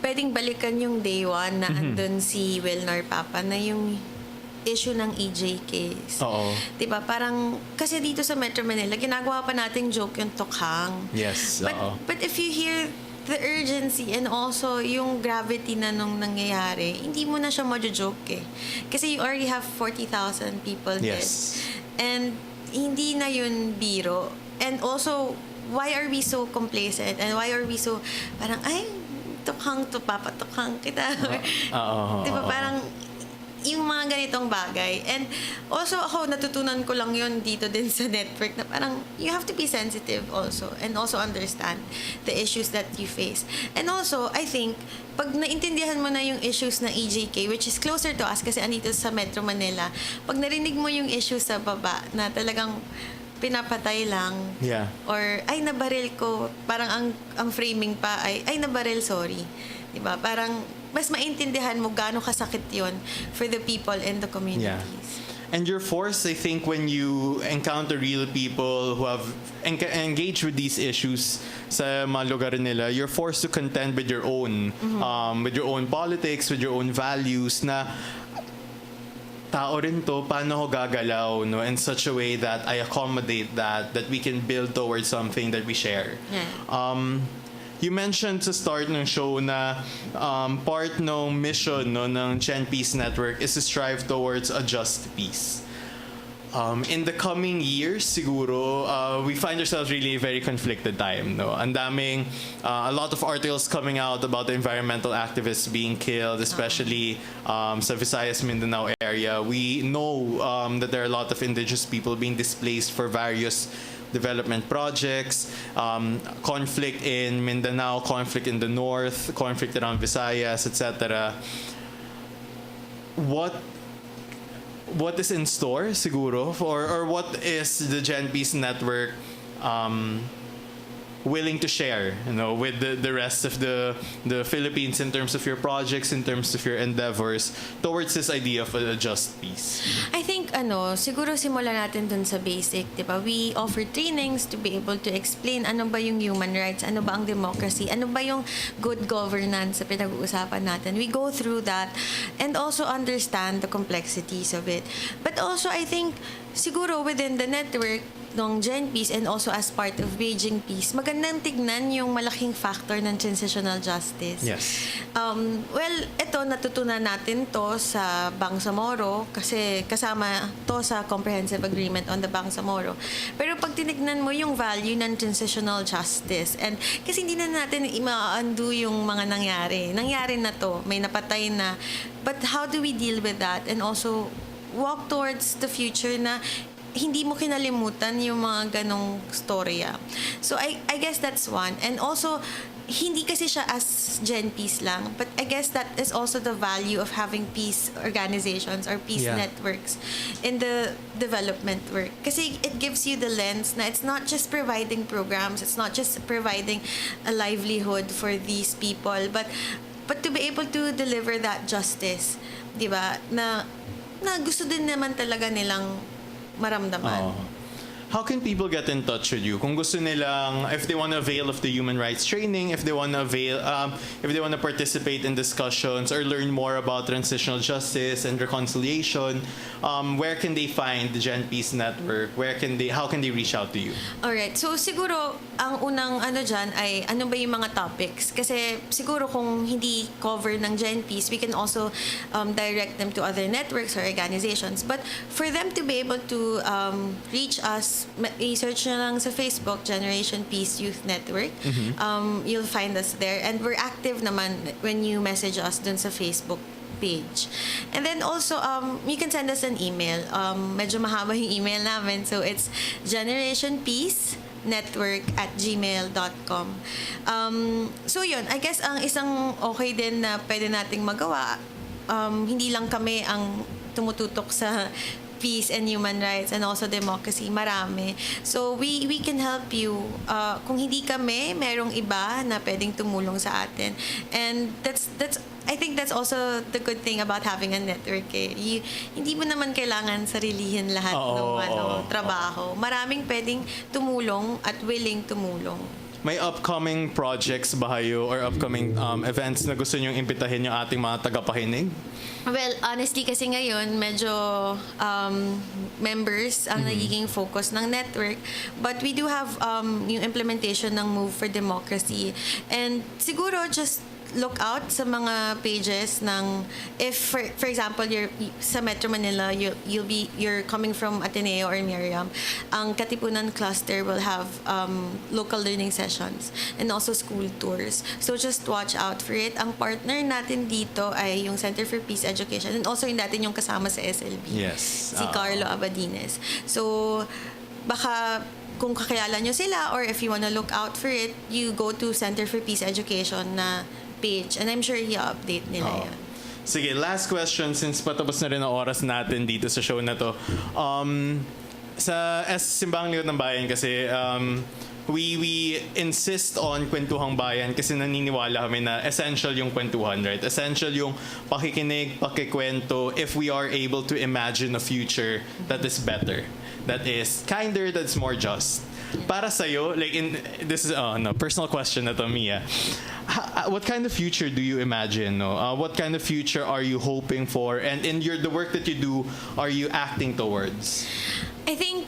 pwedeng balikan yung day one na andun si Wilnor Papa na yung issue ng EJ case. Oo. Diba? Parang, kasi dito sa Metro Manila, ginagawa pa nating joke yung tukhang. Yes, oo. But if you hear the urgency and also yung gravity na nung nangyayari, hindi mo na siya majo-joke eh. Kasi you already have 40,000 people dead. Yes. And hindi na yun biro. And also, why are we so complacent? And why are we so, parang, ay, tukhang to, papatukhang kita. Diba, parang, yung mga ganitong bagay. And also, ako, natutunan ko lang yun dito din sa network na parang, you have to be sensitive also. And also understand the issues that you face. And also, I think, pag naintindihan mo na yung issues na EJK, which is closer to us kasi andito sa Metro Manila, pag narinig mo yung issues sa baba na talagang pinapatay lang, Yeah. or ay nabaril ko, parang ang framing pa ay nabaril, sorry. Diba? Parang mas maintindihan mo gaano kasakit yun for the people in the communities. Yeah. And you're forced, I think, when you encounter real people who have engaged with these issues sa mga lugar nila, you're forced to contend with your own politics, with your own values na tao rin to, paano ko gagalaw, no, in such a way that I accommodate that we can build towards something that we share. Yeah. you mentioned sa start ng show na part ng mission no, ng GenPeace Network is to strive towards a just peace. In the coming years, siguro, we find ourselves really a very conflicted time. No? Ang daming, a lot of articles coming out about the environmental activists being killed, especially sa Visayas, Mindanao area. We know that there are a lot of indigenous people being displaced for various development projects, conflict in Mindanao, conflict in the north, conflict around Visayas, etc. What is in store siguro or what is the GenPeace network willing to share, you know, with the rest of the Philippines in terms of your projects, in terms of your endeavors towards this idea of a just peace? I think siguro simulan natin dun sa basic, 'di ba? We offer trainings to be able to explain ano ba yung human rights, ano ba ang democracy, ano ba yung good governance sa pinag-uusapan natin. We go through that and also understand the complexities of it. But also I think siguro within the network ng GenPeace and also as part of Beijing Peace, magandang tignan yung malaking factor ng transitional justice. Yes. Well, ito, natutunan natin to sa Bangsamoro kasi kasama to sa Comprehensive Agreement on the Bangsamoro. Pero pag tinignan mo yung value ng transitional justice, and kasi hindi na natin i-undo yung mga nangyari. Nangyari na to, may napatay na. But how do we deal with that and also walk towards the future na hindi mo kinalimutan yung mga ganong storya. So I guess that's one. And also, hindi kasi siya as GenPeace lang, but I guess that is also the value of having peace organizations or peace networks in the development work. Kasi it gives you the lens na it's not just providing programs, it's not just providing a livelihood for these people, but to be able to deliver that justice, di ba? Na gusto din naman talaga nilang maramdaman. How can people get in touch with you? Kung gusto nilang, if they want to avail of the human rights training, if they want to if they want to participate in discussions or learn more about transitional justice and reconciliation, where can they find the GenPeace network? How can they reach out to you? Alright, so siguro ang unang dyan ay ano ba yung mga topics? Kasi siguro kung hindi cover ng GenPeace, we can also direct them to other networks or organizations. But for them to be able to reach us, i-search na lang sa Facebook, Generation Peace Youth Network. You'll find us there. And we're active naman when you message us dun sa Facebook page. And then also, you can send us an email. Medyo mahaba yung email namin. So it's generationpeacenetwork@gmail.com. So yun, I guess ang isang okay din na pwede nating magawa, hindi lang kami ang tumututok sa peace and human rights and also democracy, marami. So we can help you. Kung hindi kami, merong iba na pwedeng tumulong sa atin. And that's I think that's also the good thing about having a network. Hindi mo naman kailangan sarilihin lahat ng trabaho. Maraming pwedeng tumulong at willing tumulong. May upcoming projects ba kayo or upcoming events na gusto nyong imbitahin yung ating mga tagapakinig? Well, honestly kasi ngayon, medyo members ang nagiging focus ng network. But we do have yung implementation ng Move for Democracy. And siguro just look out sa mga pages ng, if for example you're sa Metro Manila, you're coming from Ateneo or Miriam, ang Katipunan cluster will have local learning sessions and also school tours. So just watch out for it. Ang partner natin dito ay yung Center for Peace Education and also yung natin yung kasama sa SLB. Yes. Si Carlo Abadines. So baka kung kakilala nyo sila or if you wanna look out for it, you go to Center for Peace Education na page and I'm sure i-update nila yan. Sige, last question since patapos na rin ang oras natin dito sa show na to. Sa Simbahang Lingkod ng Bayan kasi we insist on Kuwentuhang Bayan kasi naniniwala kami na essential yung kwentuhan, right? Essential yung pakikinig, pakikwento if we are able to imagine a future that is better, that is kinder, that's more just. Para sa'yo, like this is personal question na to, Mia. What kind of future do you imagine? No? What kind of future are you hoping for? And in the work that you do, are you acting towards? I think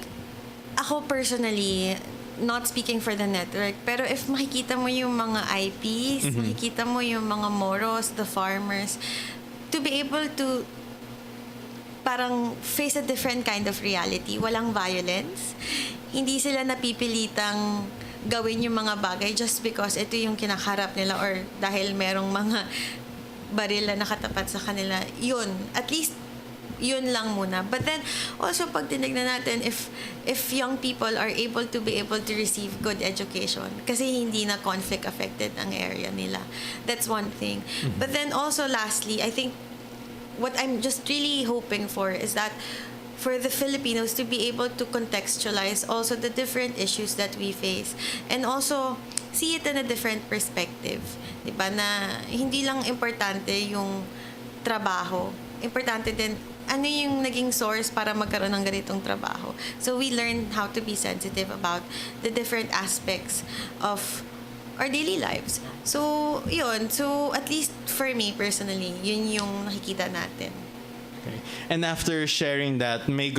ako personally, not speaking for the network, pero if makikita mo yung mga IPs, makikita mo yung mga moros, the farmers, to be able to parang face a different kind of reality. Walang violence. Hindi sila napipilitang gawin yung mga bagay just because ito yung kinakarap nila or dahil merong mga baril na nakatapat sa kanila. Yun. At least yun lang muna. But then, also, pag tinignan natin, if young people are able to receive good education, kasi hindi na conflict affected ang area nila. That's one thing. But then also, lastly, I think what I'm just really hoping for is that for the Filipinos to be able to contextualize also the different issues that we face and also see it in a different perspective. Diba? Na hindi lang importante yung trabaho. Importante din ano yung naging source para magkaroon ng ganitong trabaho. So we learn how to be sensitive about the different aspects of our daily lives. So, yun. So, at least for me personally, yun yung nakikita natin. Okay. And after sharing that, may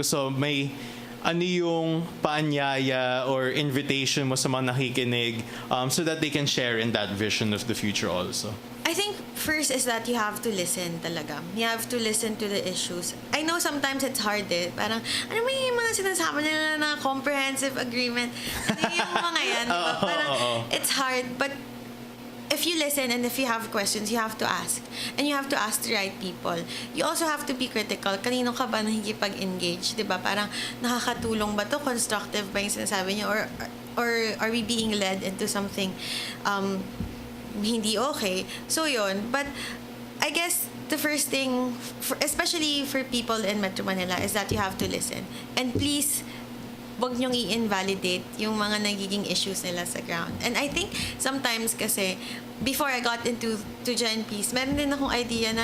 ano yung paanyaya or invitation mo sa mga nakikinig so that they can share in that vision of the future also? I think first is that you have to listen talaga. You have to listen to the issues. I know sometimes it's hard Parang, ano mo yung mga sinasabi nila na comprehensive agreement? Ano yung mga yan? Diba? Parang, it's hard. But if you listen and if you have questions, you have to ask. And you have to ask the right people. You also have to be critical. Kanino ka ba nakikipag-engage? Diba? Parang, nakakatulong ba to? Constructive ba yung sinasabi niyo? Or are we being led into something hindi okay? So yun. But I guess the first thing, especially for people in Metro Manila, is that you have to listen. And please, wag niyong i-invalidate yung mga nagiging issues nila sa ground. And I think sometimes kasi, before I got into GenPeace, meron din akong idea na,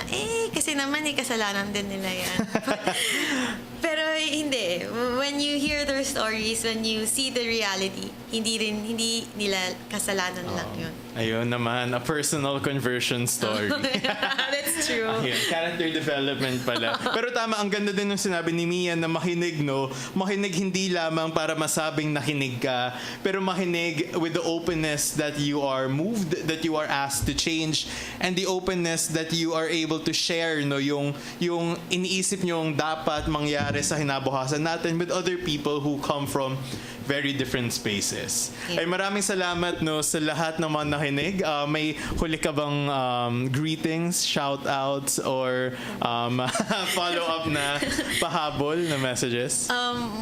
kasi naman kasalanan din nila yan. Pero hindi. When you hear their stories, when you see the reality, hindi nila kasalanan lang yun. Ayun naman, a personal conversion story. That's true. Ayun, character development pala. Pero tama, ang ganda din ng sinabi ni Mia na makinig, no? Makinig hindi lamang para masabing nakinig ka, pero makinig with the openness that you are moved, that you are asked to change, and the openness that you are able to share, no? Yung iniisip nyong dapat mangyari sa kinabukasan natin with other people who come from very different spaces. Yeah. Ay maraming salamat no sa lahat ng mga nakinig. May huli ka bang greetings, shout-outs, or follow-up na pahabol na messages?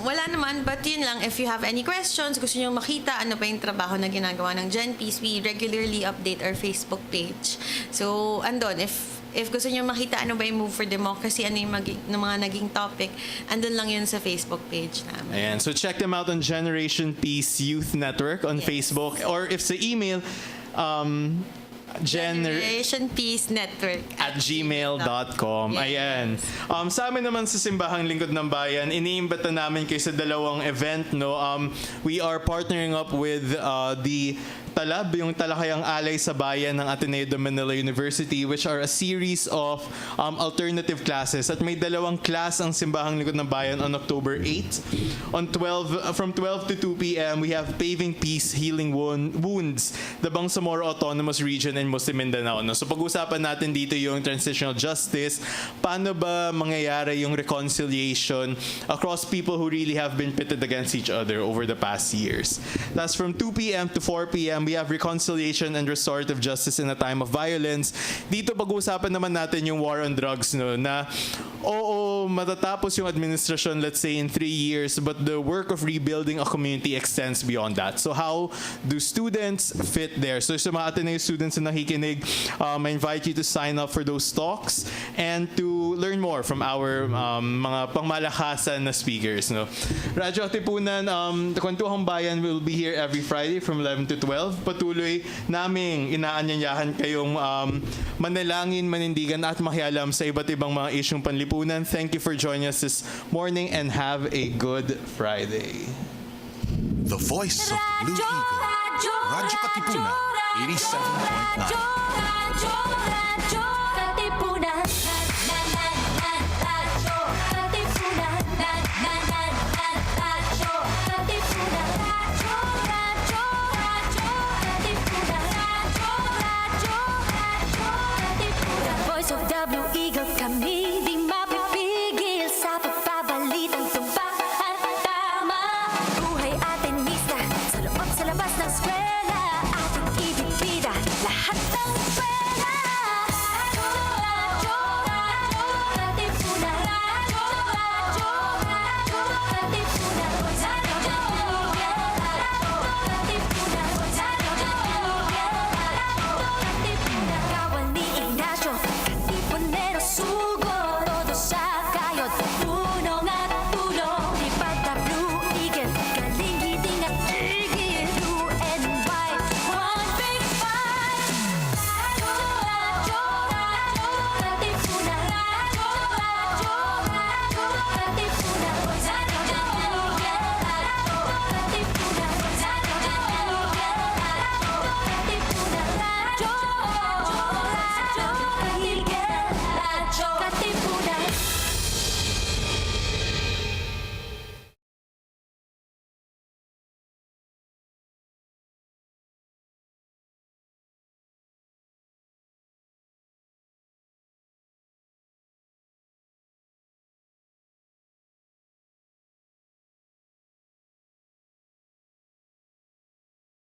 Wala naman, but yun lang, if you have any questions, gusto nyo makita ano ba yung trabaho na ginagawa ng GenPeace, we regularly update our Facebook page. So, andon, if gusto nyo makita ano ba yung Move for Democracy, ano yung mga naging topic, andun lang yun sa Facebook page namin. Ayan, so check them out on Generation Peace Youth Network on Facebook, or if sa email, Generation Peace Network at gmail.com. Yes. Ayan. Sa amin naman sa Simbahang Lingkod ng Bayan, iniimbita namin kayo sa dalawang event, no? We are partnering up with the Talab, yung Talakayang Alay sa Bayan ng Ateneo de Manila University, which are a series of alternative classes. At may dalawang class ang Simbahang Lingkod ng Bayan on October 8. From 12 to 2 p.m., we have Paving Peace, Healing Wounds, the Bangsamoro Autonomous Region in Muslim Mindanao. No? So pag-usapan natin dito yung transitional justice, paano ba mangyayari yung reconciliation across people who really have been pitted against each other over the past years. That's from 2 p.m. to 4 p.m. We have reconciliation and restorative justice in a time of violence. Dito pag-uusapan naman natin yung war on drugs, no, na matatapos yung administrasyon, let's say in 3 years, but the work of rebuilding a community extends beyond that. So how do students fit there? So sa mga Ateneo students na nakikinig, I invite you to sign up for those talks and to learn more from our mga pangmalakasan na speakers. No? Radyo Katipunan, the Kuwentuhang Bayan will be here every Friday from 11 to 12. Patuloy naming inaanyayahan kayong manalangin, manindigan at makialam sa iba't ibang mga isyong panlipunan. Thank you for joining us this morning and have a good Friday. The voice of Blue Eagle. Radyo Katipunan, 87.9. W-E